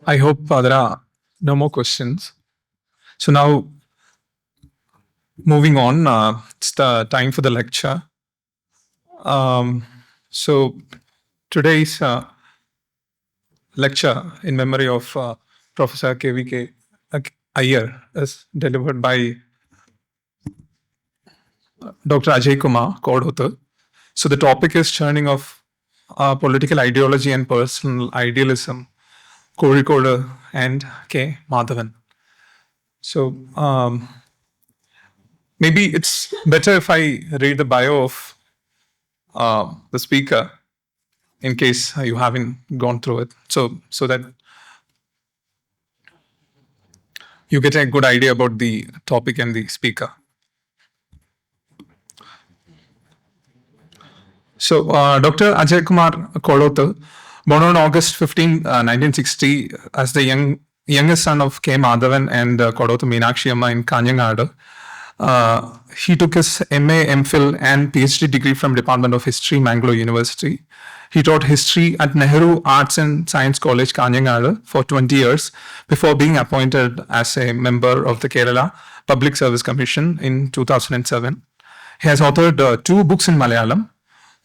I hope there are no more questions. So now, moving on, it's the time for the lecture. So today's lecture in memory of Professor KVK Ayyar is delivered by Dr. Ajayakumar Kodoth. So the topic is churning of political ideology and personal idealism, Kozhikode and K. Madhavan. So maybe it's better if I read the bio of the speaker in case you haven't gone through it. So that you get a good idea about the topic and the speaker. So, Dr. Ajayakumar Kodoth, born on August 15, 1960, as the youngest son of K. Madhavan and Kodoth Meenakshi Amma in Kanhangad, he took his MA, MPhil, and PhD degree from Department of History, Mangalore University. He taught history at Nehru Arts and Science College, Kanhangad, for 20 years before being appointed as a member of the Kerala Public Service Commission in 2007. He has authored 2 books in Malayalam,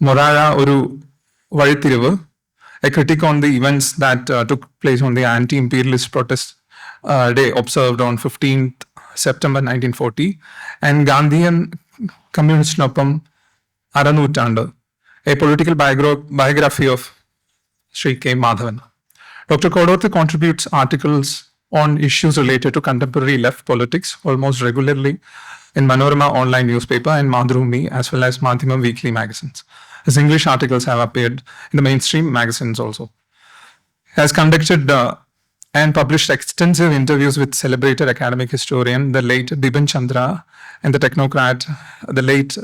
Moraya Oru Vazhithirivu, a critique on the events that took place on the anti-imperialist protest day observed on 15th September 1940, and Gandhian Communist-noppam Aranuttandu, a political biography of Sri K. Madhavan. Dr. Kodoth contributes articles on issues related to contemporary left politics almost regularly in Manorama online newspaper and Madhrumi, as well as Madhyamam weekly magazines. His English articles have appeared in the mainstream magazines also. He has conducted and published extensive interviews with celebrated academic historian, the late Biban Chandra, and the technocrat, the late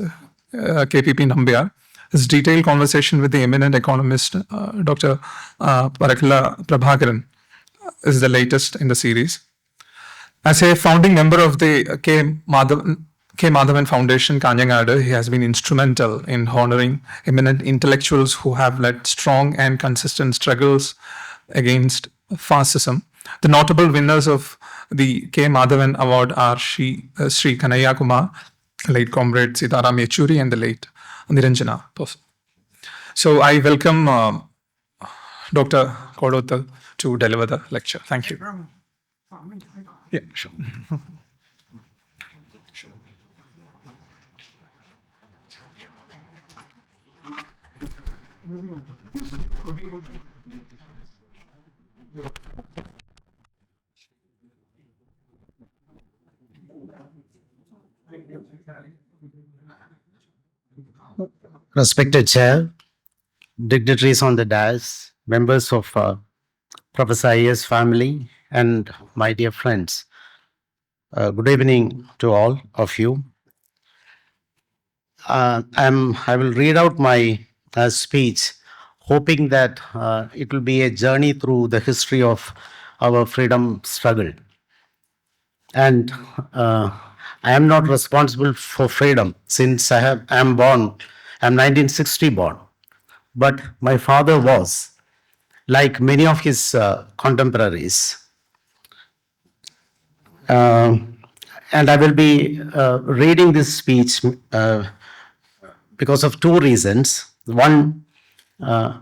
KPP Nambiar. His detailed conversation with the eminent economist, Dr. Parakala Prabhakaran, is the latest in the series. As a founding member of the K. Madhavan Foundation, Kanhangad, he has been instrumental in honoring eminent intellectuals who have led strong and consistent struggles against fascism. The notable winners of the K. Madhavan Award are Sri Kanhayyakumar, late comrade Sitaram Yechuri, and the late Niranjana. So I welcome Dr. Kodoth to deliver the lecture. Thank you. Yeah, sure. Respected Chair, dignitaries on the dais, members of Professor Ayyar's family, and my dear friends. Good evening to all of you. I will read out my speech, hoping that it will be a journey through the history of our freedom struggle. And I am not responsible for freedom since I am 1960 born. But my father was, like many of his contemporaries. And I will be reading this speech because of 2 reasons. One, I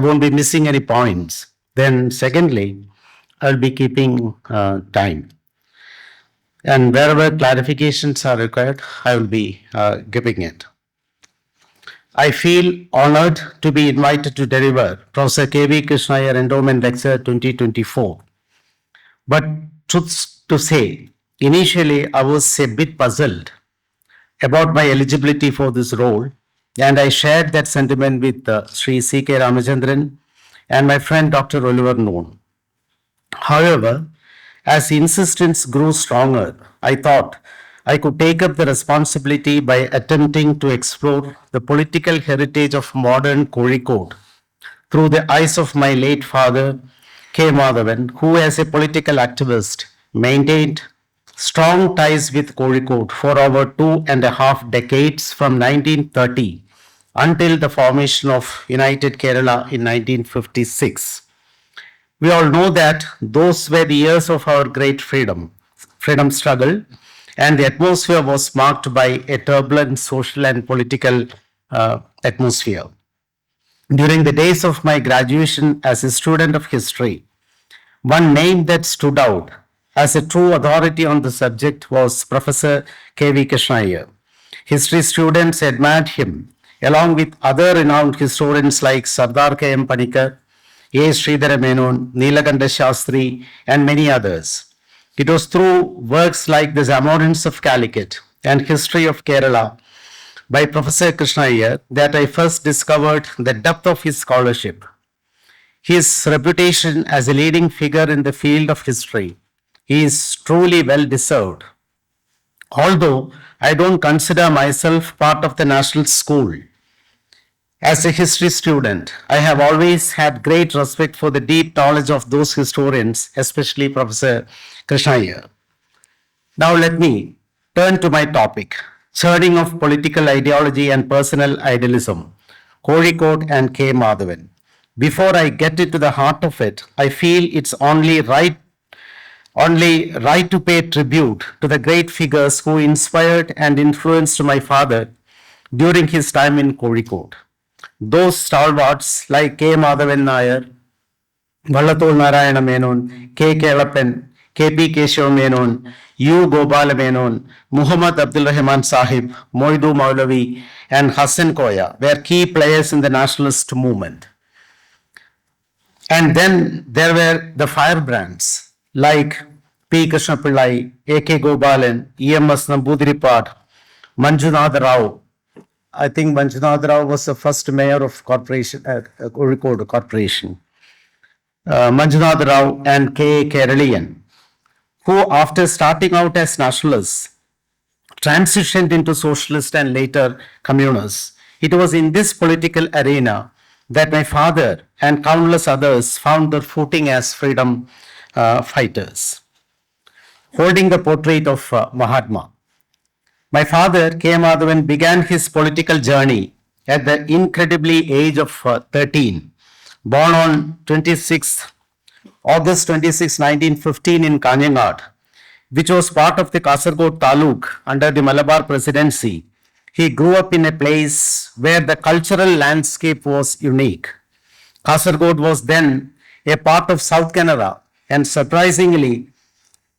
won't be missing any points. Then secondly, I'll be keeping time. And wherever clarifications are required, I will be giving it. I feel honored to be invited to deliver Professor K.V. Krishna Ayyar Endowment Lecture 2024. But truth to say, initially I was a bit puzzled about my eligibility for this role, and I shared that sentiment with Sri C.K. Ramachandran and my friend Dr. Oliver Noon. However, as insistence grew stronger, I thought I could take up the responsibility by attempting to explore the political heritage of modern Kozhikode through the eyes of my late father, K. Madhavan, who as a political activist maintained strong ties with Kozhikode for over 2.5 decades from 1930 until the formation of United Kerala in 1956. We all know that those were the years of our great freedom struggle, and the atmosphere was marked by a turbulent social and political atmosphere. During the days of my graduation as a student of history, one name that stood out as a true authority on the subject was Professor K.V. Krishna. History students admired him, along with other renowned historians like Sardar K.M. Panikkar, A. Sridhara Menon, Neelakanta Shastri, and many others. It was through works like The Zamorans of Calicut and History of Kerala by Professor Krishna Ayyar that I first discovered the depth of his scholarship. His reputation as a leading figure in the field of history is truly well deserved. Although I don't consider myself part of the national school, as a history student, I have always had great respect for the deep knowledge of those historians, especially Professor Krishna Ayyar. Now let me turn to my topic, churning of political ideology and personal idealism, Kozhikode and K. Madhavan. Before I get into the heart of it, I feel it's only right to pay tribute to the great figures who inspired and influenced my father during his time in Kozhikode. Those stalwarts like K. Madhavan Nair, Vallathol Narayana Menon, K. Kelappan, K. P. Keshav Menon, U. Gopala Menon, Muhammad Abdul Rahman Sahib, Moidu Maulavi, and Hassan Koya were key players in the nationalist movement. And then there were the firebrands like P. Krishna Pillai, A. K. Gopalan, E. M. S. Namboodiripad, Manjunath Rao. I think Manjunath Rao was the first mayor of Kozhikode Corporation. Manjunath Rao and K. Keralian, who after starting out as nationalists, transitioned into socialist and later communists. It was in this political arena that my father and countless others found their footing as freedom fighters. Holding the portrait of Mahatma, my father, K. Madhavan, began his political journey at the incredibly age of 13. Born on August 26, 1915 in Kanhangad, which was part of the Kasaragod Taluk under the Malabar Presidency, he grew up in a place where the cultural landscape was unique. Kasaragod was then a part of South Canada, and surprisingly,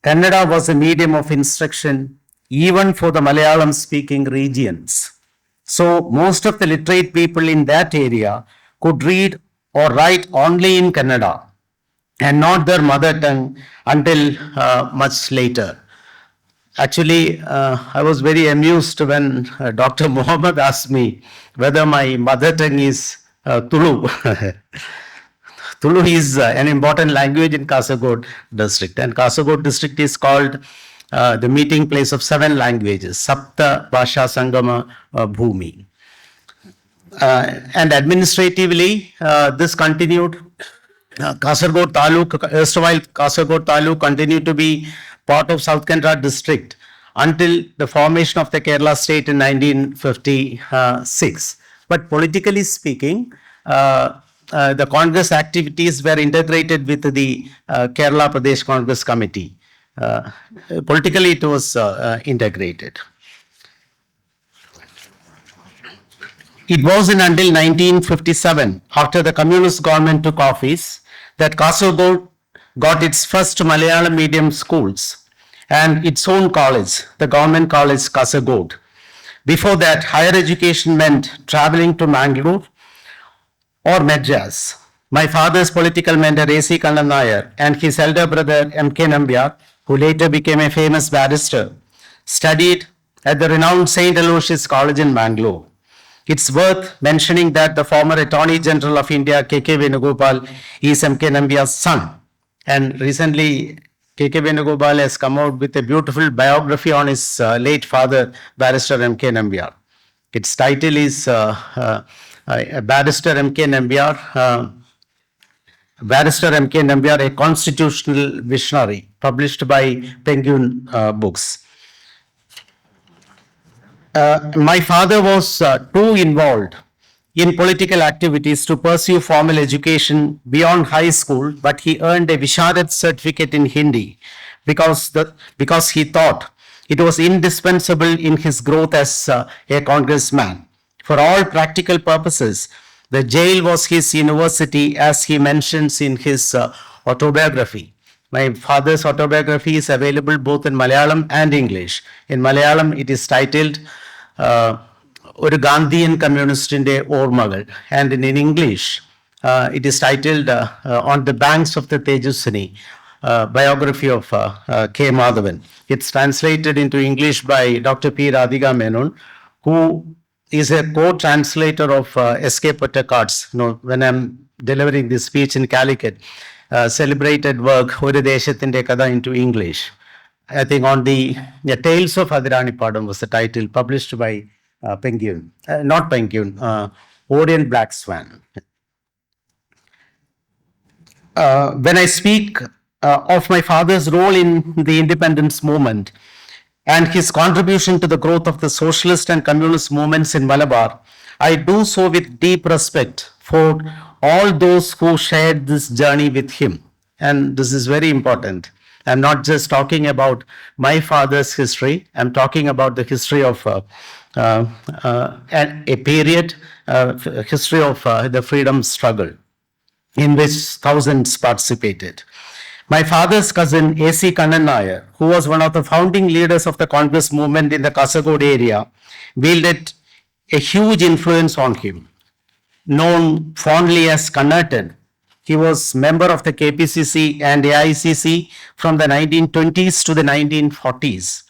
Kannada was a medium of instruction even for the Malayalam speaking regions. So, most of the literate people in that area could read or write only in Kannada and not their mother tongue until much later. Actually, I was very amused when Dr. Muhammad asked me whether my mother tongue is Tulu. Tulu is an important language in Kasaragod district, and Kasaragod district is called the meeting place of 7 languages, Sapta Bhasha Sangama Bhumi. And administratively, this continued. Kasaragod Taluk, erstwhile Kasaragod Taluk continued to be part of South Kannada district until the formation of the Kerala state in 1956. But politically speaking, the Congress activities were integrated with the Kerala Pradesh Congress Committee. Politically, it was integrated. It wasn't until 1957, after the communist government took office, that Kasaragod got its first Malayalam medium schools and its own college, the government college Kasaragod. Before that, higher education meant traveling to Mangalore or Madras. My father's political mentor A.C. Kannan Nair and his elder brother M.K. Nambiar, who later became a famous barrister, studied at the renowned St. Aloysius College in Mangalore. It's worth mentioning that the former Attorney General of India, K.K. Venugopal, is M.K. Nambiar's son. And recently, K.K. Venugopal has come out with a beautiful biography on his late father, Barrister M.K. Nambiar. Its title is Barrister M.K. Nambiar, a Constitutional Visionary, published by Penguin Books. My father was too involved in political activities to pursue formal education beyond high school, but he earned a Visharat certificate in Hindi because he thought it was indispensable in his growth as a congressman. For all practical purposes, the jail was his university, as he mentions in his autobiography. My father's autobiography is available both in Malayalam and English. In Malayalam, it is titled ഒരു ഗാന്ധിയൻ കമ്മ്യൂണിസ്റ്റിന്റെ ഓർമ്മകൾ, and in English it is titled On the Banks of the Tejaswini, biography of K. Madhavan. It's translated into English by Dr. P. Radhika Menon, who is a co-translator of S.K. Pottekkatt's, when I'm delivering this speech in Calicut, celebrated work ഒരു ദേശത്തിന്റെ കഥ into English. I think on the Tales of Adiranipadam was the title, published by Penguin, not Penguin, Orient Black Swan. When I speak of my father's role in the independence movement and his contribution to the growth of the socialist and communist movements in Malabar, I do so with deep respect for all those who shared this journey with him. And this is very important. I'm not just talking about my father's history, I'm talking about the history of a period, history of the freedom struggle in which thousands participated. My father's cousin, A.C. Kanhangad, who was one of the founding leaders of the Congress movement in the Kozhikode area, wielded a huge influence on him. Known fondly as Kannatan, he was member of the KPCC and AICC from the 1920s to the 1940s.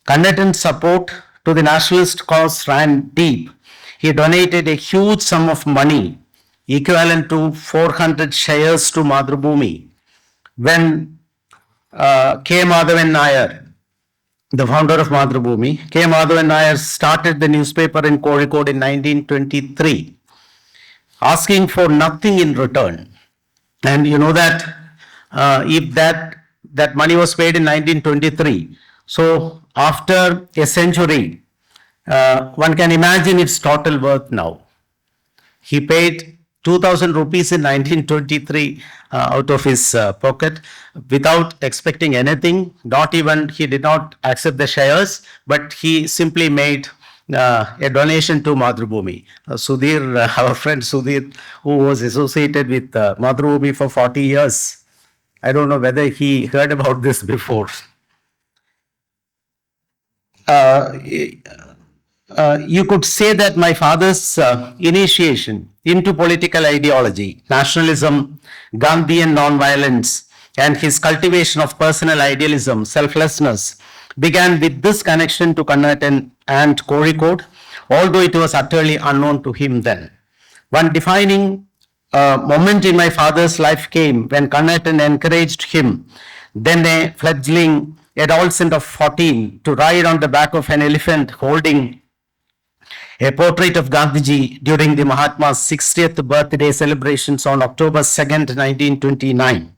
Kannatan's support to the nationalist cause ran deep. He donated a huge sum of money, equivalent to 400 shares to Madhavan. When K. Madhavan Ayyar, the founder of Madhavan, K. Madhavan Ayyar started the newspaper in Kozhikode in 1923, asking for nothing in return. And you know that if that money was paid in 1923, so after a century, one can imagine its total worth now. He paid 2,000 rupees in 1923 out of his pocket without expecting anything. Not even, he did not accept the shares, but he simply made a donation to Madhavan. Sudhir, our friend Sudhir, who was associated with Madhavan for 40 years, I don't know whether he heard about this before. You could say that my father's initiation into political ideology, nationalism, Gandhian nonviolence, and his cultivation of personal idealism, selflessness, began with this connection to Kannatan and Kozhikode, although it was utterly unknown to him then. One defining moment in my father's life came when Kannatan encouraged him, then a fledgling adolescent of 14, to ride on the back of an elephant holding a portrait of Gandhiji during the Mahatma's 60th birthday celebrations on October 2nd, 1929.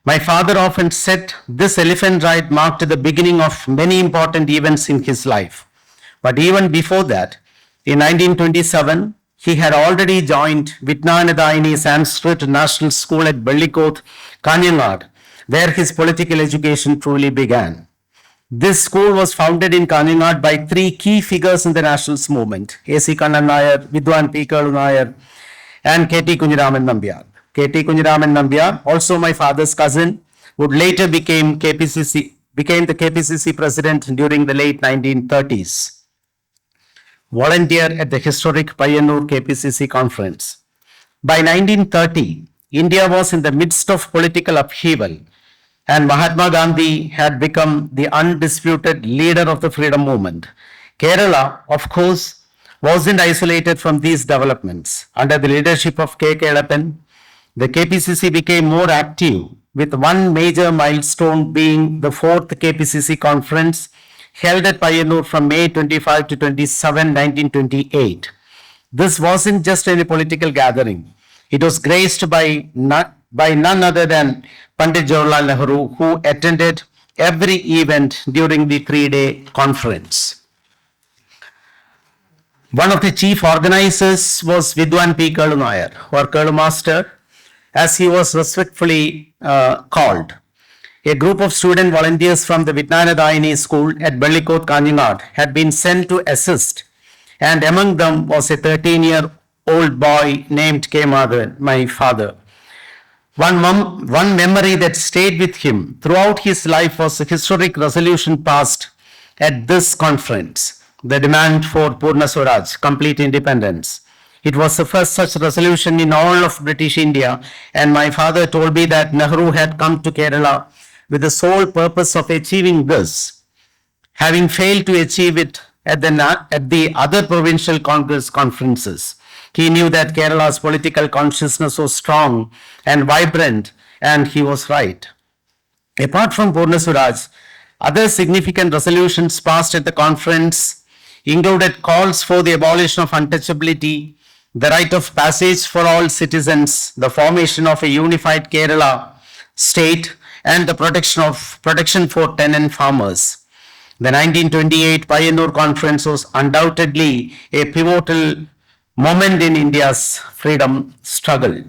My father often said this elephant ride marked the beginning of many important events in his life. But even before that, in 1927, he had already joined Vitnanadayini Sanskrit National School at Calicut, Kanhangad, where his political education truly began. This school was founded in Kanhangad by three key figures in the nationalist movement: A.C. Kanhangad, Vidwan P. Kalunayar, and K.T. Kunjiraman Nambiar. K.T. Kunjiraman Nambiar, also my father's cousin, would later became the KPCC president during the late 1930s. Volunteer at the historic Payyanur KPCC conference. By 1930, India was in the midst of political upheaval, and Mahatma Gandhi had become the undisputed leader of the freedom movement. Kerala, of course, wasn't isolated from these developments. Under the leadership of K. Kelappan, the KPCC became more active, with one major milestone being the 4th KPCC conference held at Payyanur from May 25 to 27, 1928. This wasn't just any political gathering. It was graced by none other than Pandit Jawaharlal Nehru, who attended every event during the 3-day conference. One of the chief organizers was Vidwan P. Ayyar, or Curlu Master, as he was respectfully called. A group of student volunteers from the Vitnanadayini school at Calicut, Kanhangad had been sent to assist, and among them was a 13-year-old boy named K. Madhavan, my father. One memory that stayed with him throughout his life was a historic resolution passed at this conference, the demand for Purna Swaraj, complete independence. It was the first such resolution in all of British India, and my father told me that Nehru had come to Kerala with the sole purpose of achieving this, having failed to achieve it at the other provincial Congress conferences. He knew that Kerala's political consciousness was strong and vibrant, and he was right. Apart from Purna Swaraj, other significant resolutions passed at the conference included calls for the abolition of untouchability, the right of passage for all citizens, the formation of a unified Kerala state, and the protection for tenant farmers. The 1928 Payyanur Conference was undoubtedly a pivotal moment in India's freedom struggle.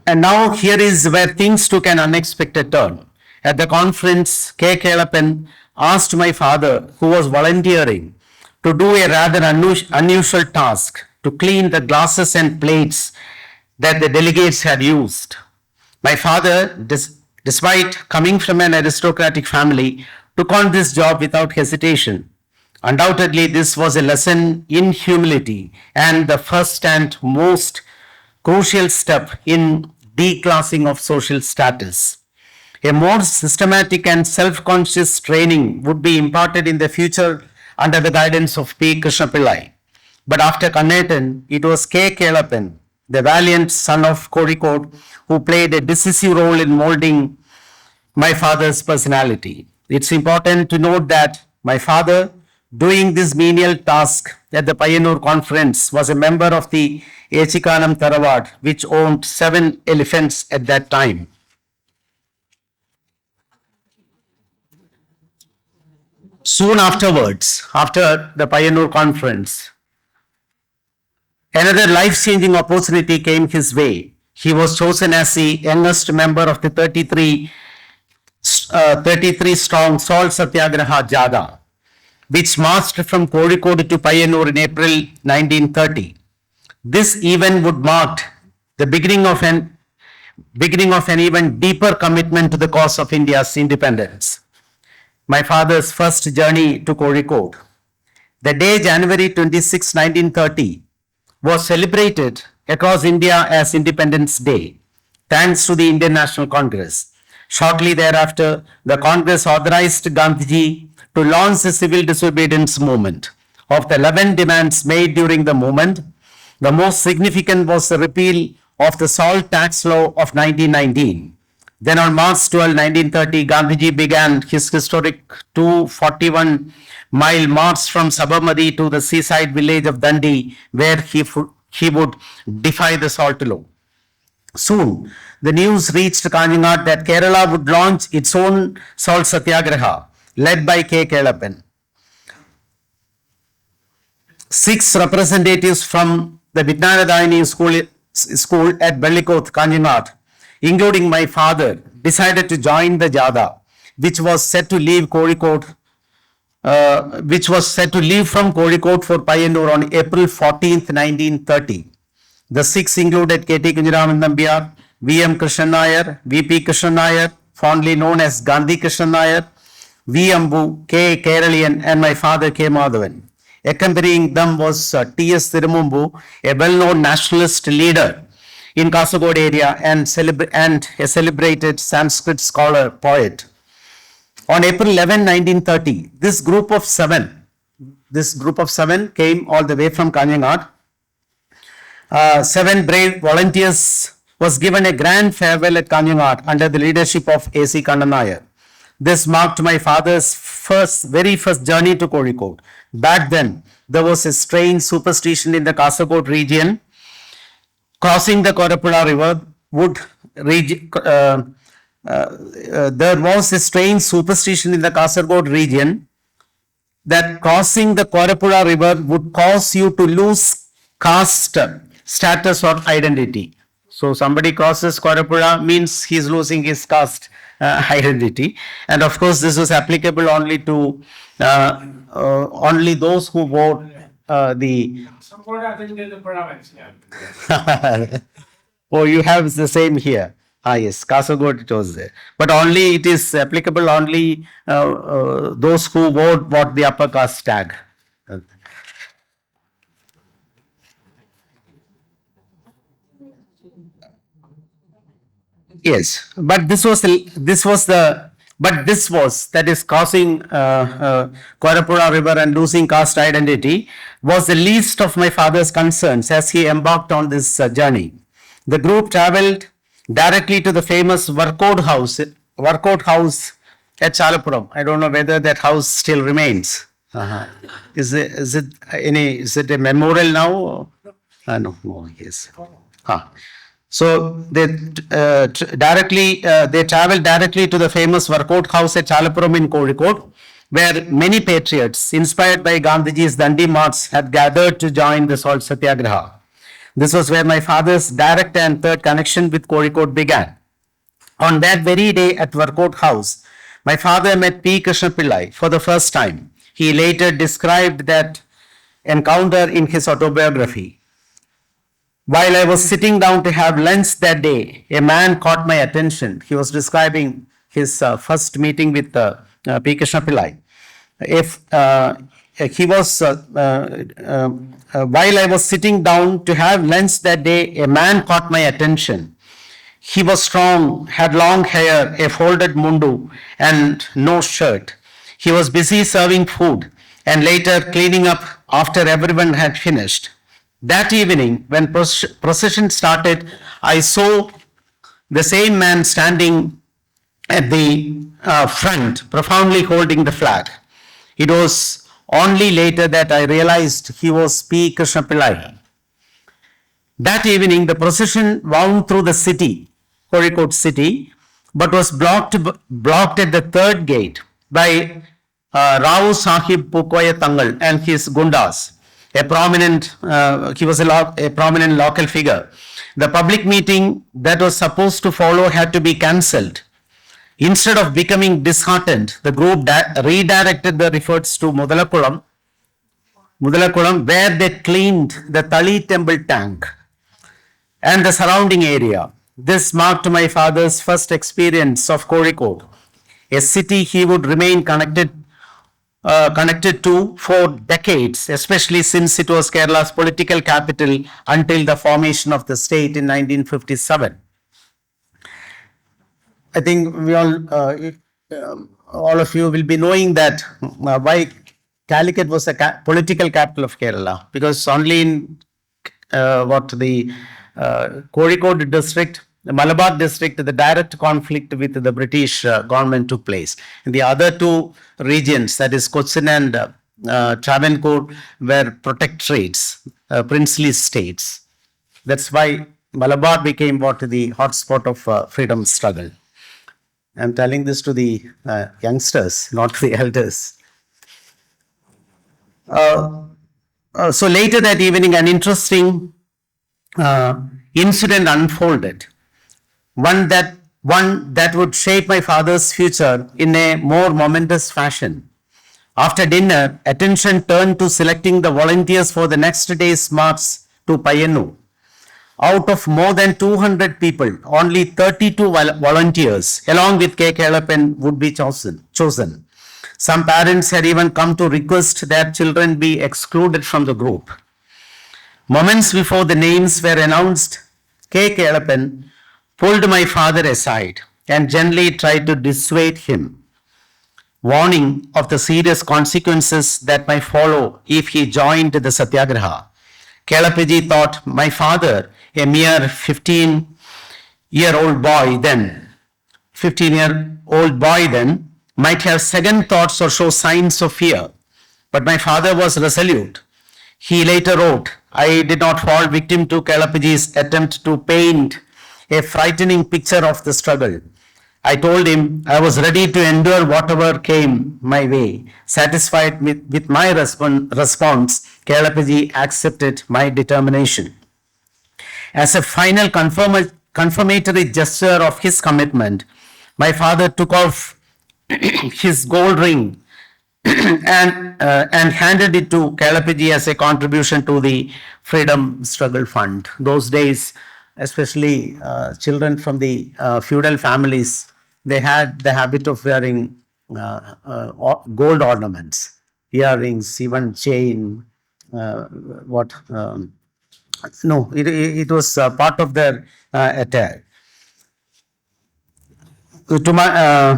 And now here is where things took an unexpected turn. At the conference, K. Kelapan asked my father, who was volunteering, to do a rather unusual task, to clean the glasses and plates that the delegates had used. My father, despite coming from an aristocratic family, took on this job without hesitation. Undoubtedly, this was a lesson in humility and the first and most crucial step in declassing of social status. A more systematic and self-conscious training would be imparted in the future under the guidance of P. Krishna Pillai. But after Kannatan, it was K. Kelapan, the valiant son of Kozhikode, who played a decisive role in molding my father's personality. It's important to note that my father, doing this menial task at the Payyanur Conference, was a member of the Echikanam Tharawad, which owned 7 elephants at that time. Soon afterwards, after the Payyanur Conference, another life-changing opportunity came his way. He was chosen as the youngest member of the 33-strong Salt Satyagraha Jada, which marched from Kozhikode to Payyanur in April 1930. This event would mark the beginning of an even deeper commitment to the cause of India's independence. My father's first journey to Kozhikode. The day January 26, 1930, was celebrated across India as Independence Day, thanks to the Indian National Congress. Shortly thereafter, the Congress authorized Gandhiji to launch the civil disobedience movement. Of the 11 demands made during the movement, the most significant was the repeal of the salt tax law of 1919. Then on March 12, 1930, Gandhiji began his historic 241-mile march from Sabarmati to the seaside village of Dandi, where he would defy the salt law. Soon, the news reached Kanhangad that Kerala would launch its own salt satyagraha, led by K. Kelapan. 6 representatives from the Vitnanadayini school at Calicut, Kanhangad, including my father, decided to join the Jada, which was set to leave from Kozhikode for Payyanur on April 14, 1930. The 6 included K.T. Kunjaraman Nambiyar, V.M. Krishnan Ayyar, V.P. Krishnan Ayyar, fondly known as Gandhi Krishnan Ayyar, V. Ambu, K. Keralian, and my father K. Madhavan. Accompanying them was T.S. Tirumumbu, a well-known nationalist leader in Kozhikode area and a celebrated Sanskrit scholar poet. On April 11, 1930, this group of seven came all the way from Kanhangad. 7 brave volunteers was given a grand farewell at Kanhangad under the leadership of A.C. Kanhangad. This marked my father's very first journey to Kozhikode. Back then, there was a strange superstition in the Kozhikode region. Crossing the Korapula river would there was a strange superstition in the Kasargod region that crossing the Korapura river would cause you to lose caste status or identity. So somebody crosses Korapura means he is losing his caste identity, and of course this was applicable only to only those who vote the. Oh, you have the same here. Ah, yes, Kasargod it was there. But only it is applicable only those who vote what the upper caste tag. Yes, but this was that is causing Korapura river and losing caste identity was the least of my father's concerns as he embarked on this journey. The group travelled directly to the famous workout house at Chalapuram. I don't know whether that house still remains. Is it a memorial now? No, yes. So they travelled directly to the famous workout house at Chalapuram in Kozhikode, where many patriots, inspired by Gandhiji's Dandi March, had gathered to join the salt satyagraha. This was where my father's direct and third connection with Kozhikode began. On that very day at workout house, my father met P. Krishna Pillai for the first time. He later described that encounter in his autobiography. While I was sitting down to have lunch that day, a man caught my attention. He was describing his first meeting with P. Krishna Pillai. While I was sitting down to have lunch that day, a man caught my attention. He was strong, had long hair, a folded mundu, and no shirt. He was busy serving food and later cleaning up after everyone had finished. That evening, when procession started, I saw the same man standing at the front, profoundly holding the flag. It was only later that I realized he was P. Krishna Pillai. That evening, the procession wound through the city, Kozhikode city, but was blocked at the third gate by Rao Sahib Pukoya Tangal and his gundas. He was a prominent local figure. The public meeting that was supposed to follow had to be cancelled. Instead of becoming disheartened, the group redirected the efforts to Mudalakulam, where they cleaned the Tali temple tank and the surrounding area. This marked my father's first experience of Kozhikode, a city he would remain connected to for decades, especially since it was Kerala's political capital until the formation of the state in 1957. I think we all of you will be knowing that why Calicut was the political capital of Kerala, because only in the Kozhikode district, the Malabar district, the direct conflict with the British government took place. In the other two regions, that is Cochin and Travancore, were protectorates, princely states. That's why Malabar became the hotspot of freedom struggle. I'm telling this to the youngsters, not the elders. So later that evening, an interesting incident unfolded. One that would shape my father's future in a more momentous fashion. After dinner, attention turned to selecting the volunteers for the next day's march to Payyanur. Out of more than 200 people, only 32 volunteers, along with K. Kelapan, would be chosen. Some parents had even come to request that children be excluded from the group. Moments before the names were announced, K. Kelapan pulled my father aside and gently tried to dissuade him, warning of the serious consequences that might follow if he joined the Satyagraha. Kelapaji thought my father, a mere 15-year-old boy then, might have second thoughts or show signs of fear. But my father was resolute. He later wrote, I did not fall victim to Kelapaji's attempt to paint a frightening picture of the struggle. I told him I was ready to endure whatever came my way. Satisfied with my response, Kelapiji accepted my determination. As a final confirmatory gesture of his commitment, my father took off his gold ring and handed it to Kelapiji as a contribution to the Freedom Struggle Fund. Those days, especially children from the feudal families, they had the habit of wearing gold ornaments, earrings, even chain. What? No, it was part of their attire. To my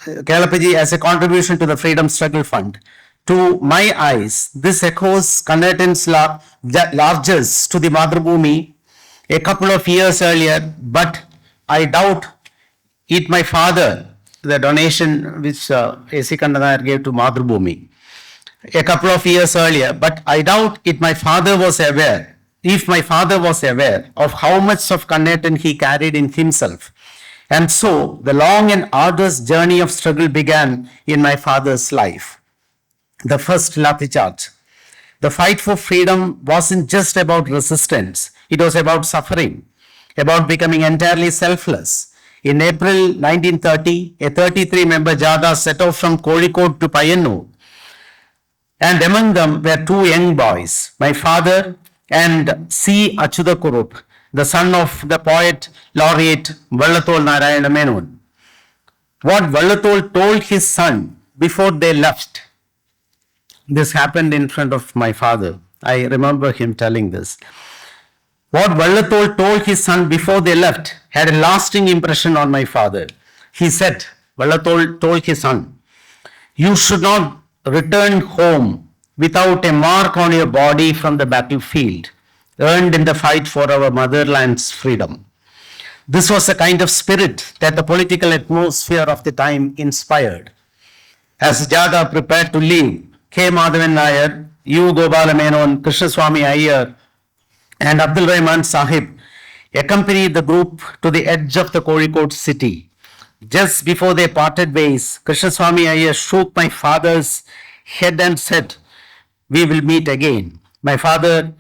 Kelapiji as a contribution to the Freedom Struggle Fund. To my eyes, this echoes Kannadin's largesse to the Madhubhumi a couple of years earlier, but I doubt it my father, the donation which A.C. Kannadar gave to Madhubhumi a couple of years earlier, but I doubt it my father was aware, if my father was aware of how much of Kannadin he carried in himself. And so the long and arduous journey of struggle began in my father's life. The first Lathi charge. The fight for freedom wasn't just about resistance, it was about suffering, about becoming entirely selfless. In April 1930, a 33-member Jada set off from Kozhikode to Payyanur, and among them were two young boys, my father and C. Achudakurup, the son of the poet laureate Vallathol Narayana Menon. What Vallathol told his son before they left, this happened in front of my father. I remember him telling this. What Vallathol told his son before they left had a lasting impression on my father. He said, Vallathol told his son, you should not return home without a mark on your body from the battlefield, earned in the fight for our motherland's freedom. This was a kind of spirit that the political atmosphere of the time inspired. As Jada prepared to leave, K. Madhavan Ayyar, U. Gopala Menon, Krishna Swami Ayyar, and Abdul Rahman Sahib accompanied the group to the edge of the Kozhikode city. Just before they parted ways, Krishna Swami Ayyar shook my father's head and said, we will meet again. My father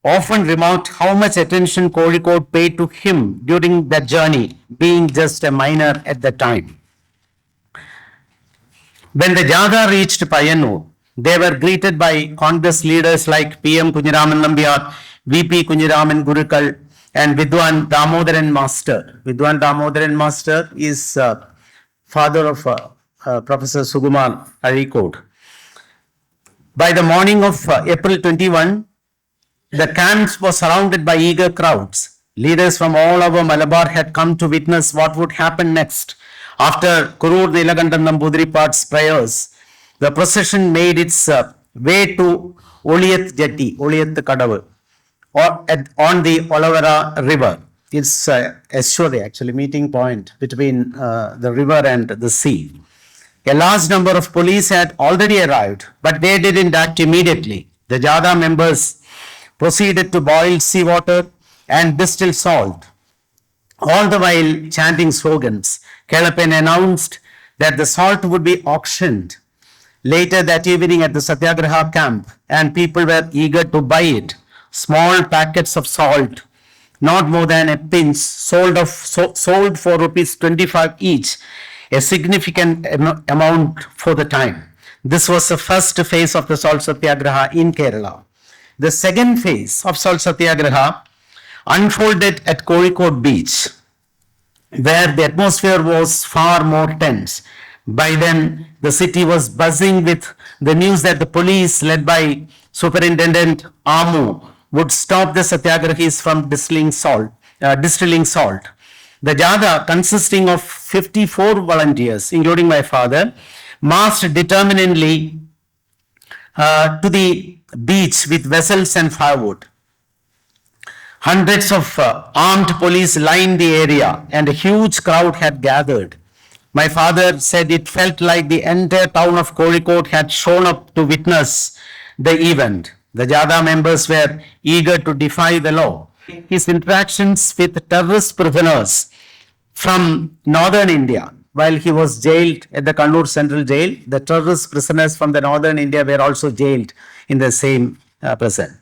often remarked how much attention Kozhikode paid to him during that journey, being just a minor at the time. When the Jada reached Payyanur, they were greeted by Congress leaders like PM Kunjiraman Nambiar, VP Kunjiraman Gurukal, and Vidwan Damodaran Master. Vidwan Damodaran Master is father of Professor Sukumar Kozhikode. By the morning of April 21, the camps were surrounded by eager crowds. Leaders from all over Malabar had come to witness what would happen next. After Kurur Nilakanthan Namboodiripat's prayers, the procession made its way to Oliyat Jetty, Oliyat Kadavu, on the Olavara River. It's estuary, actually, meeting point between the river and the sea. A large number of police had already arrived, but they didn't act immediately. The Jada members proceeded to boil seawater and distill salt, all the while chanting slogans. Kelappan announced that the salt would be auctioned later that evening at the Satyagraha camp, and people were eager to buy it. Small packets of salt, not more than a pinch, sold for rupees 25 each, a significant amount for the time. This was the first phase of the salt satyagraha in Kerala. The second phase of salt satyagraha unfolded at Kozhikode beach, where the atmosphere was far more tense. By then, the city was buzzing with the news that the police, led by Superintendent Amu, would stop the satyagrahis from distilling salt. The Jada, consisting of 54 volunteers, including my father, marched determinedly to the beach with vessels and firewood. Hundreds of armed police lined the area, and a huge crowd had gathered. My father said it felt like the entire town of Kozhikode had shown up to witness the event. The Jada members were eager to defy the law. His interactions with terrorist prisoners from northern India. While he was jailed at the Kannur Central Jail, the terrorist prisoners from the northern India were also jailed in the same prison.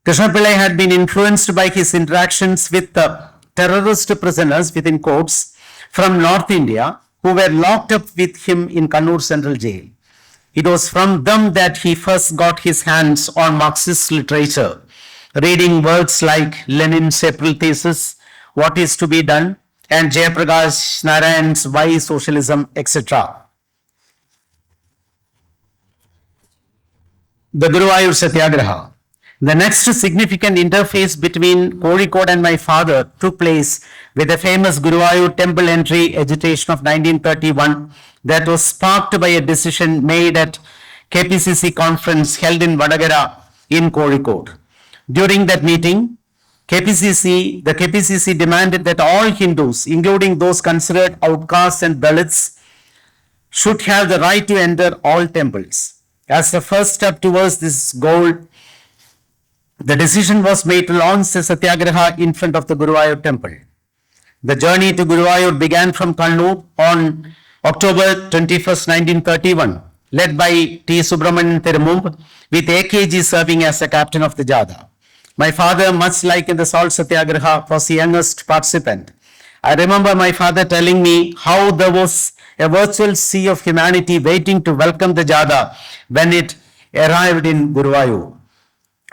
Krishna Pillai had been influenced by his interactions with the terrorist prisoners within quotes from North India who were locked up with him in Kannur Central Jail. It was from them that he first got his hands on Marxist literature, reading works like Lenin's April Thesis, What is to be Done, and Jayaprakash Narayan's Why Socialism, etc. The Guruvayur Satyagraha. The next significant interface between Kozhikode and my father took place with the famous Guruvayur temple entry agitation of 1931 that was sparked by a decision made at KPCC conference held in Vadagara in Kozhikode. During that meeting, the KPCC demanded that all Hindus, including those considered outcasts and Dalits, should have the right to enter all temples. As the first step towards this goal, the decision was made to launch the Satyagraha in front of the Guruvayur temple. The journey to Guruvayur began from Kannur on October 21st, 1931, led by T. Subramanian Tirumumb, with AKG serving as the captain of the Jada. My father, much like in the Salt Satyagraha, was the youngest participant. I remember my father telling me how there was a virtual sea of humanity waiting to welcome the Jada when it arrived in Guruvayur.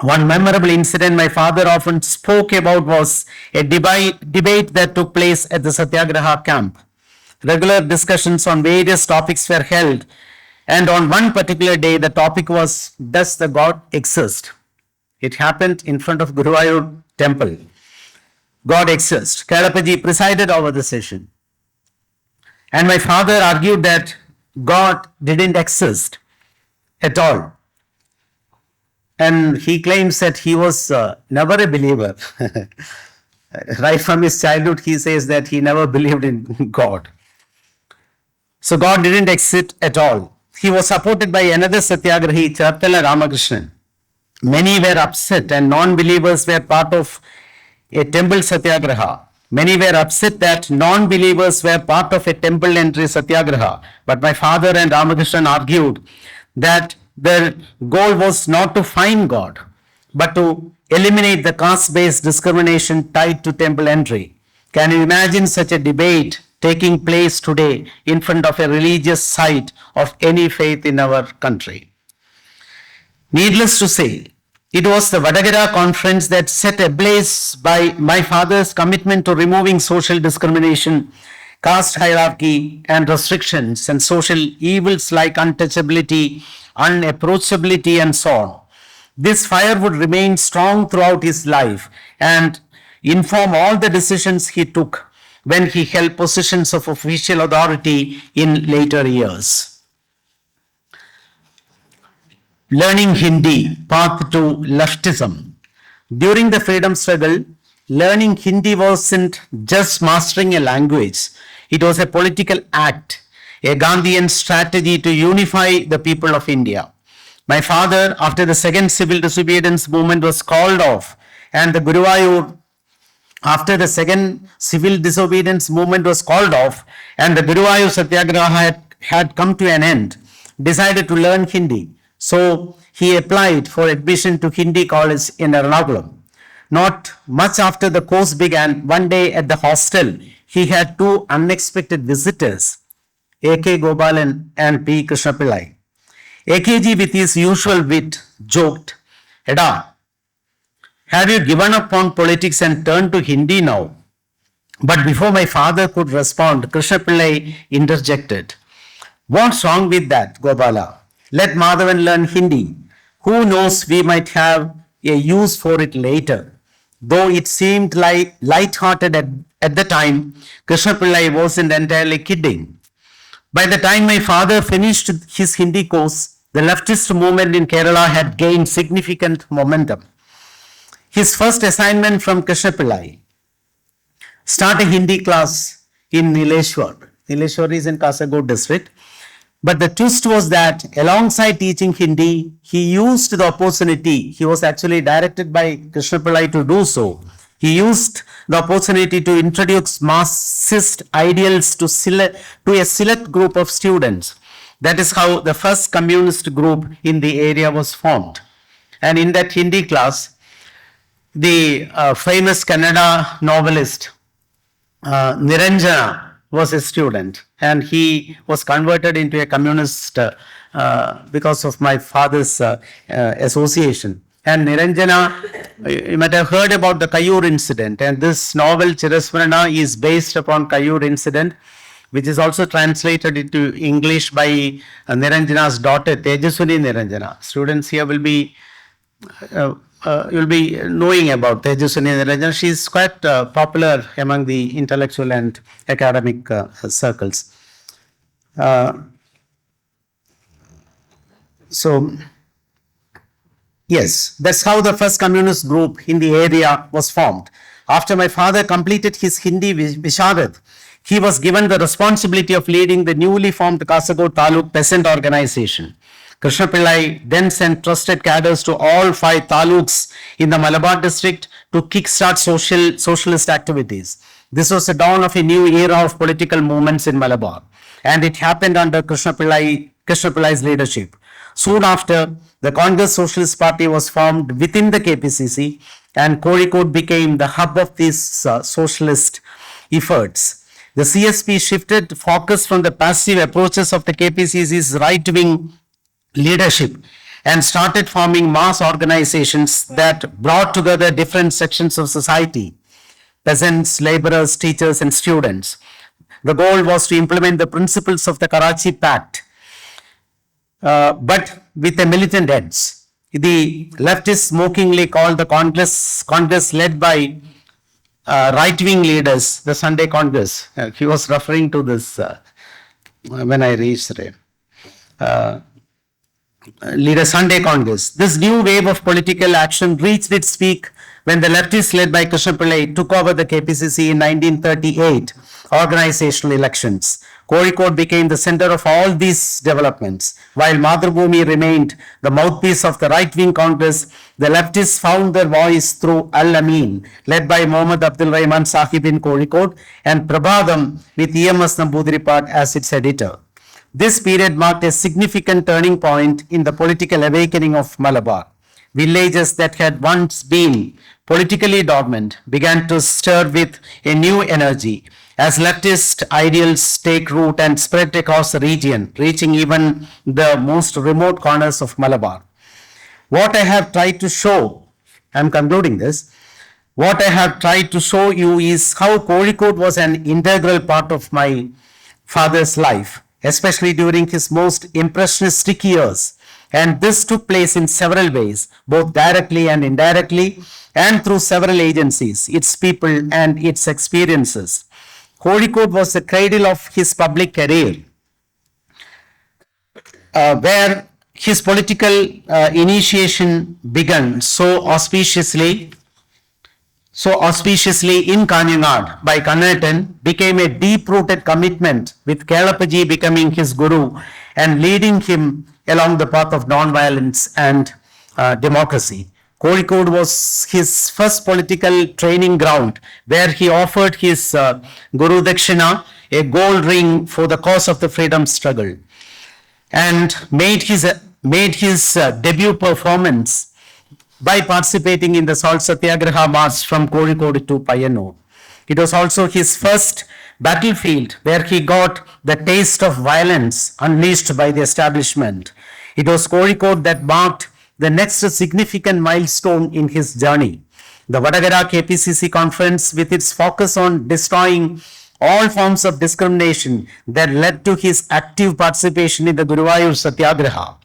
One memorable incident my father often spoke about was a debate that took place at the Satyagraha camp. Regular discussions on various topics were held, and on one particular day the topic was, does the God exist? It happened in front of Guruvayur temple. God exists. Kalapaji presided over the session. And my father argued that God didn't exist at all. And he claims that he was never a believer. Right from his childhood, he says that he never believed in God. So God didn't exist at all. He was supported by another Satyagrahi, Chartala Ramakrishnan. Many were upset and non-believers were part of a temple Satyagraha. Many were upset that non-believers were part of a temple entry Satyagraha. But my father and Ramakrishnan argued that their goal was not to find God, but to eliminate the caste-based discrimination tied to temple entry. Can you imagine such a debate taking place today in front of a religious site of any faith in our country? Needless to say, it was the Vadagara conference that set ablaze by my father's commitment to removing social discrimination, caste hierarchy and restrictions, and social evils like untouchability, unapproachability, and so on. This fire would remain strong throughout his life and inform all the decisions he took when he held positions of official authority in later years. Learning Hindi, path to leftism. During the freedom struggle, learning Hindi wasn't just mastering a language. It was a political act, a Gandhian strategy to unify the people of India. My father, after the second civil disobedience movement was called off, and the Guruvayur, after the second civil disobedience movement was called off, and the Guruvayur Satyagraha had come to an end, decided to learn Hindi. So he applied for admission to Hindi college in Ernakulam. Not much after the course began, one day at the hostel, he had two unexpected visitors, A.K. Gopalan and P. Krishna Pillai. AKG, with his usual wit, joked, "Eda, have you given up on politics and turned to Hindi now?" But before my father could respond, Krishna Pillai interjected, "What's wrong with that, Gopala? Let Madhavan learn Hindi. Who knows, we might have a use for it later." Though it seemed like light-hearted at the time, Krishna Pillai wasn't entirely kidding. By the time my father finished his Hindi course, the leftist movement in Kerala had gained significant momentum. His first assignment from Krishna Pillai, start a Hindi class in Nileshwar. Nileshwar is in Kasaragod district. But the twist was that alongside teaching Hindi, he used the opportunity. He was actually directed by Krishna Pillai to do so. He used the opportunity to introduce Marxist ideals to a select group of students. That is how the first communist group in the area was formed. And in that Hindi class, the famous Kannada novelist Niranjana was a student, and he was converted into a communist because of my father's association. And Niranjana, you might have heard about the Kayyur incident, and this novel Chirasmarana is based upon Kayyur incident, which is also translated into English by Niranjana's daughter Tejaswini Niranjana. Students here will be you'll be knowing about Tejaswini Niranjana. She is quite popular among the intellectual and academic circles. So, yes, that's how the first communist group in the area was formed. After my father completed his Hindi Visharad, he was given the responsibility of leading the newly formed Kasaragod Taluk Peasant Organization. Krishna Pillai then sent trusted cadres to all 5 taluks in the Malabar district to kickstart socialist activities. This was the dawn of a new era of political movements in Malabar, and it happened under Krishna Pillai's leadership. Soon after, the Congress Socialist Party was formed within the KPCC, and Kozhikode became the hub of these socialist efforts. The CSP shifted focus from the passive approaches of the KPCC's right-wing leadership and started forming mass organizations that brought together different sections of society: peasants, laborers, teachers, and students. The goal was to implement the principles of the Karachi Pact, but with a militant edge. The leftists mockingly called the Congress led by right-wing leaders the Sunday Congress. He was referring to this when I reached there. Leader Sunday Congress. This new wave of political action reached its peak when the leftists led by Krishna Pillai took over the KPCC in 1938 organizational elections. Kozhikode became the center of all these developments. While Madhubhumi remained the mouthpiece of the right-wing Congress, the leftists found their voice through Al-Amin, led by Muhammad Abdul Rahman Sahib in Kozhikode, and Prabhadam with E.M.S. Namboodiripad as its editor. This period marked a significant turning point in the political awakening of Malabar. Villages that had once been politically dormant began to stir with a new energy as leftist ideals take root and spread across the region, reaching even the most remote corners of Malabar. What I have tried to show, I'm concluding this, what I have tried to show you is how Kozhikode was an integral part of my father's life, especially during his most impressionistic years. And this took place in several ways, both directly and indirectly, and through several agencies, its people and its experiences. Kozhikode was the cradle of his public career, where his political initiation began so auspiciously in Kanhangad by Kannatan, became a deep-rooted commitment, with Kelapaji becoming his guru and leading him along the path of non-violence and democracy. Kozhikode was his first political training ground, where he offered his Guru Dakshina, a gold ring for the cause of the freedom struggle, and made his debut performance by participating in the Salt Satyagraha March from Kozhikode to Payyanur. It was also his first battlefield where he got the taste of violence unleashed by the establishment. It was Kozhikode that marked the next significant milestone in his journey. The Vadagara KPCC conference, with its focus on destroying all forms of discrimination, that led to his active participation in the Guruvayur Satyagraha.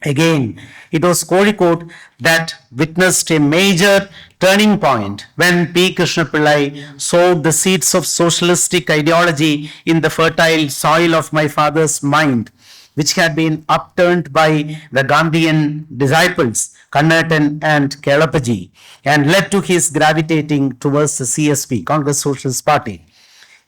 Again, it was Kozhikode that witnessed a major turning point when P. Krishna Pillai sowed the seeds of socialistic ideology in the fertile soil of my father's mind, which had been upturned by the Gandhian disciples, Kannatan and Kelapaji, and led to his gravitating towards the CSP, Congress Socialist Party.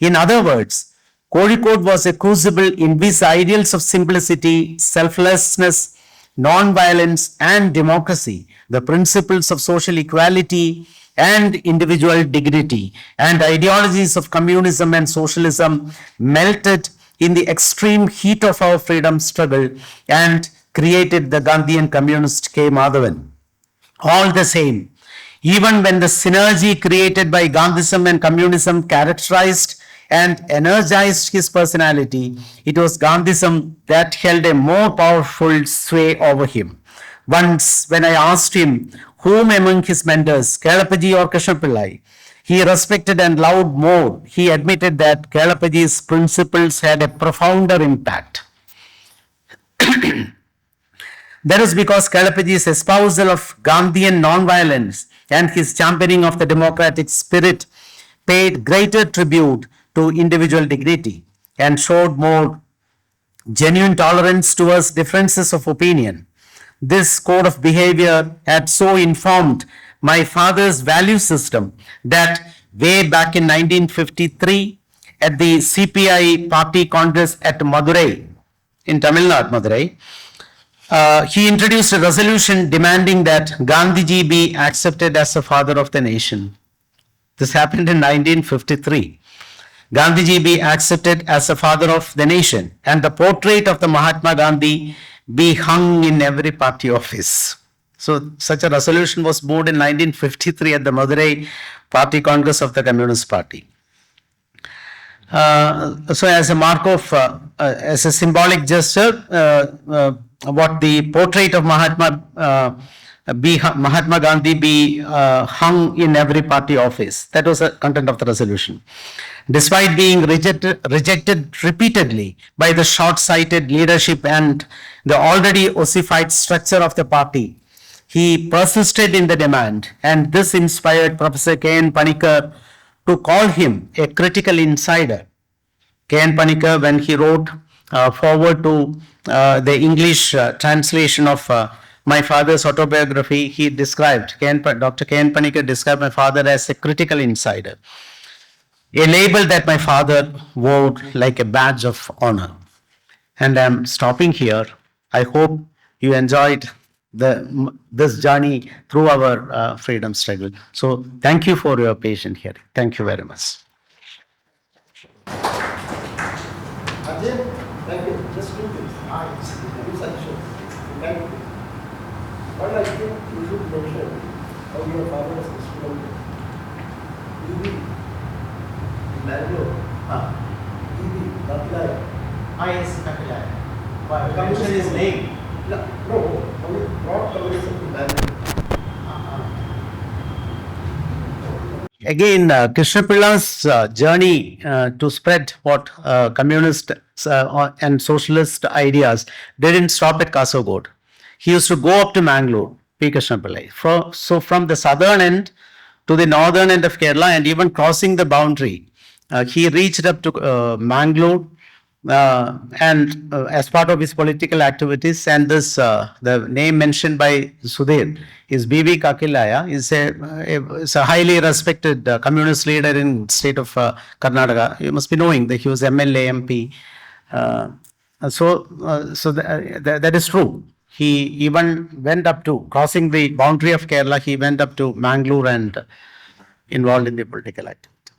In other words, Kozhikode was a crucible in which ideals of simplicity, selflessness, non-violence and democracy, the principles of social equality and individual dignity, and ideologies of communism and socialism melted in the extreme heat of our freedom struggle and created the Gandhian communist K. Madhavan. All the same, even when the synergy created by Gandhism and communism characterized and energized his personality, it was Gandhism that held a more powerful sway over him. Once, when I asked him whom among his mentors, Kelapaji or Krishna Pillai, he respected and loved more, he admitted that Kelapaji's principles had a profounder impact. That is because Kelapaji's espousal of Gandhian nonviolence and his championing of the democratic spirit paid greater tribute to individual dignity and showed more genuine tolerance towards differences of opinion. This code of behavior had so informed my father's value system that way back in 1953 at the CPI party congress at Madurai, in Tamil Nadu, Madurai, he introduced a resolution demanding that Gandhiji be accepted as the father of the nation. This happened in 1953. Gandhiji be accepted as the father of the nation and the portrait of the Mahatma Gandhi be hung in every party office. So such a resolution was moved in 1953 at the Madurai Party Congress of the Communist Party. So as a mark of, as a symbolic gesture, what the portrait of Mahatma Gandhi be hung in every party office. That was the content of the resolution. Despite being rejected repeatedly by the short-sighted leadership and the already ossified structure of the party, he persisted in the demand, and this inspired Professor K.N. Panikkar to call him a critical insider. K.N. Panikkar, when he wrote forward to the English translation of my father's autobiography, he described, Dr. K.N. Panikkar described my father as a critical insider, a label that my father wore like a badge of honor. And I'm stopping here. I hope you enjoyed this journey through our freedom struggle. So thank you for your patient hearing. Thank you very much. Ajay, thank you. Just 2 things. Thank you. One, I think you should mention how your father was instrumental. You be in Bangalore. You be Kapilai. Yes, Kapilai. Mention his name. No, only brought communism to Bangalore. Again, Krishna Pilla's journey to spread what communist and socialist ideas didn't stop at Kozhikode. He used to go up to Mangalore, P. Krishna Pillai. So from the southern end to the northern end of Kerala and even crossing the boundary, he reached up to Mangalore and as part of his political activities, and this the name mentioned by Sudhir is B.B. Kakilaya, is a highly respected communist leader in state of Karnataka. You must be knowing that he was MLA, MP. So that is true. He even went up to, crossing the boundary of Kerala, he went up to Mangalore and involved in the political activity.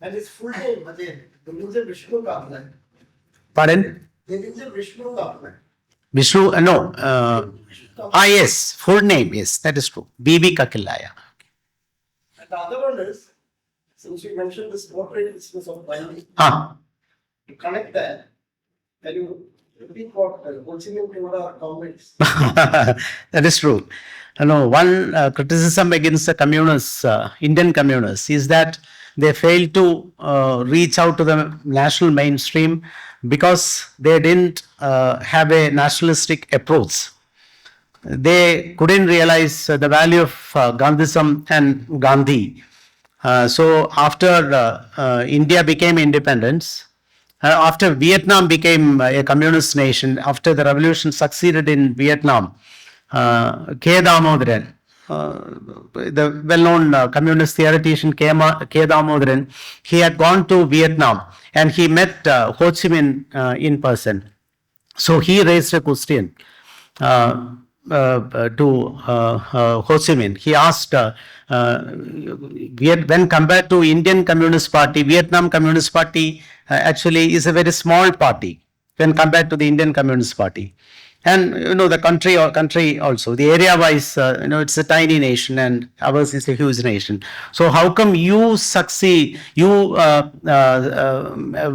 And his full name, Ajay, the Vishnu Kapilai. Pardon? They didn't say Vishnu Kapilai. Vishnu, no. Yes, full name, yes, that is true. B.B. Kakilaya. And the other one is, since you mentioned this portrait business of Gandhi, to connect that, can you repeat what Ho Chi Minh told our comrades? That is true. One criticism against the communists, Indian communists, is that they failed to reach out to the national mainstream because they didn't have a nationalistic approach. They couldn't realize the value of Gandhism and Gandhi. So after India became independence, after Vietnam became a communist nation, after the revolution succeeded in Vietnam, K. Damodaran, the well-known communist theoretician K. Damodaran, he had gone to Vietnam and he met Ho Chi Minh in person. So he raised a question. Ho Chi Minh. He asked, when compared to Indian Communist Party, Vietnam Communist Party actually is a very small party when compared to the Indian Communist Party. And the country also, the area wise, it's a tiny nation and ours is a huge nation. So how come you succeed? You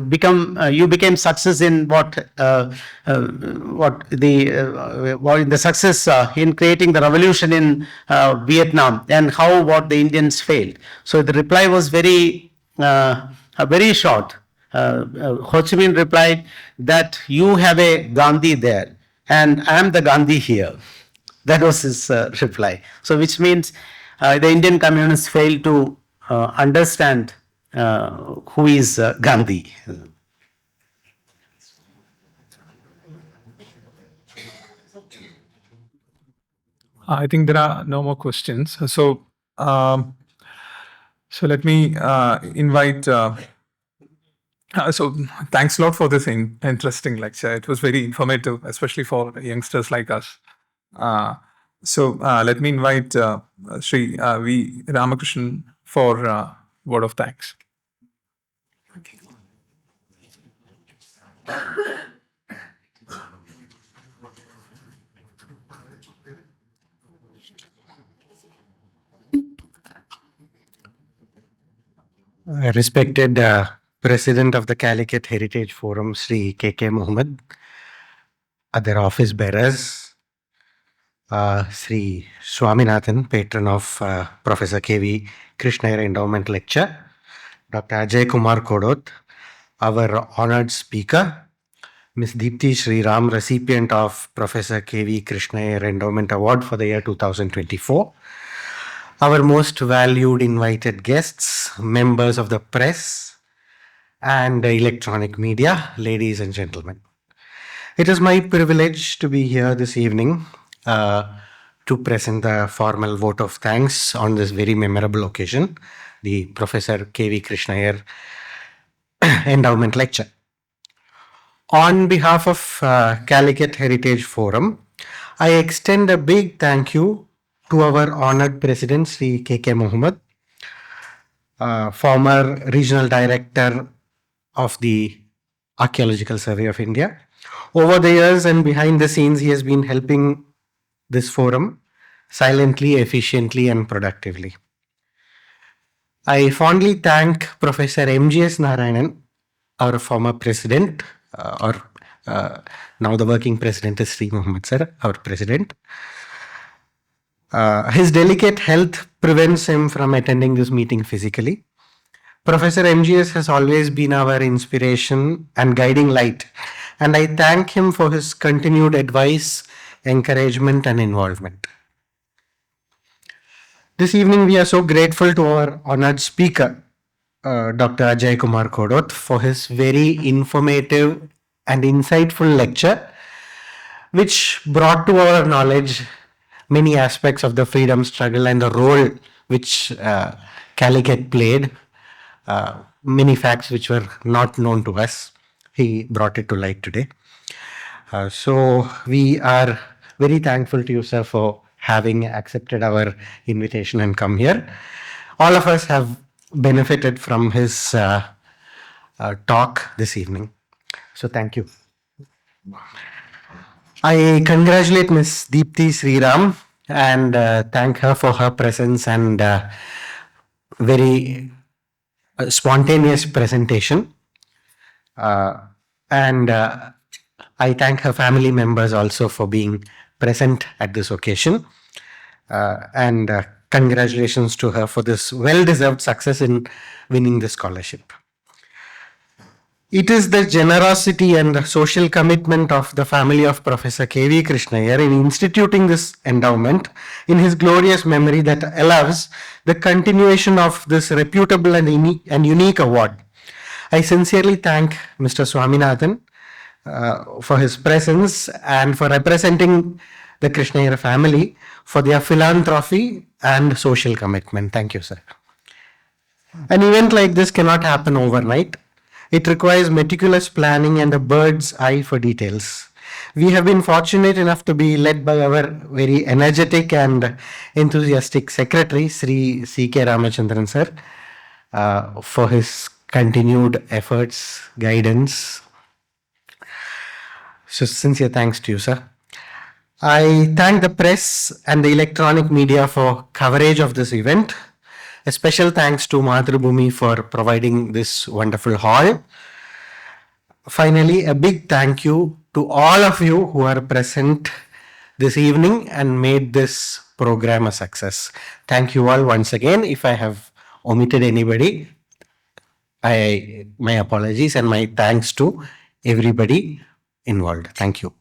became success in the success in creating the revolution in Vietnam, and what the Indians failed. So the reply was very short. Ho Chi Minh replied that you have a Gandhi there and I am the Gandhi here. That was his reply. So which means the Indian communists failed to understand who is Gandhi. I think there are no more questions. So let me invite. So thanks a lot for this interesting lecture. It was very informative, especially for youngsters like us. So let me invite Sri V. Ramakrishnan for word of thanks. Respected President of the Calicut Heritage Forum, Sri K.K. Mohammed, other office bearers, Sri Swaminathan, patron of Professor K.V. Krishna Endowment Lecture, Dr. Ajayakumar Kodoth, our honored speaker, Ms. Deepti Sri Ram, recipient of Professor K.V. Krishna Endowment Award for the year 2024, our most valued invited guests, members of the press and electronic media, ladies and gentlemen. It is my privilege to be here this evening to present the formal vote of thanks on this very memorable occasion, the Professor K.V. Krishna Ayyar Endowment Lecture. On behalf of Calicut Heritage Forum, I extend a big thank you to our honored President, Sri K.K. Mohammed, former Regional Director of the Archaeological Survey of India. Over the years and behind the scenes, he has been helping this forum silently, efficiently, and productively. I fondly thank Professor M.G.S. Narayanan, our former president, now the working president is Sri Mohammed sir, our president. His delicate health prevents him from attending this meeting physically. Professor MGS has always been our inspiration and guiding light, and I thank him for his continued advice, encouragement, and involvement. This evening, we are so grateful to our honored speaker, Dr. Ajayakumar Kodoth, for his very informative and insightful lecture, which brought to our knowledge many aspects of the freedom struggle and the role which Calicut played, many facts which were not known to us. He brought it to light today. So we are very thankful to you, sir, for having accepted our invitation and come here. All of us have benefited from his talk this evening. So thank you. I congratulate Ms. Deepti Sri Ram and thank her for her presence and very spontaneous presentation. And I thank her family members also for being present at this occasion. And congratulations to her for this well-deserved success in winning the scholarship. It is the generosity and the social commitment of the family of Professor K.V. Krishna Ayyar in instituting this endowment in his glorious memory that allows the continuation of this reputable and unique award. I sincerely thank Mr. Swaminathan for his presence and for representing the Krishna Ayyar family for their philanthropy and social commitment. Thank you, sir. An event like this cannot happen overnight. It requires meticulous planning and a bird's eye for details. We have been fortunate enough to be led by our very energetic and enthusiastic secretary, Sri C.K. Ramachandran sir, for his continued efforts, guidance. So sincere thanks to you, sir. I thank the press and the electronic media for coverage of this event. A special thanks to Madhavan for providing this wonderful hall. Finally, a big thank you to all of you who are present this evening and made this program a success. Thank you all once again. If I have omitted anybody, my apologies and my thanks to everybody involved. Thank you.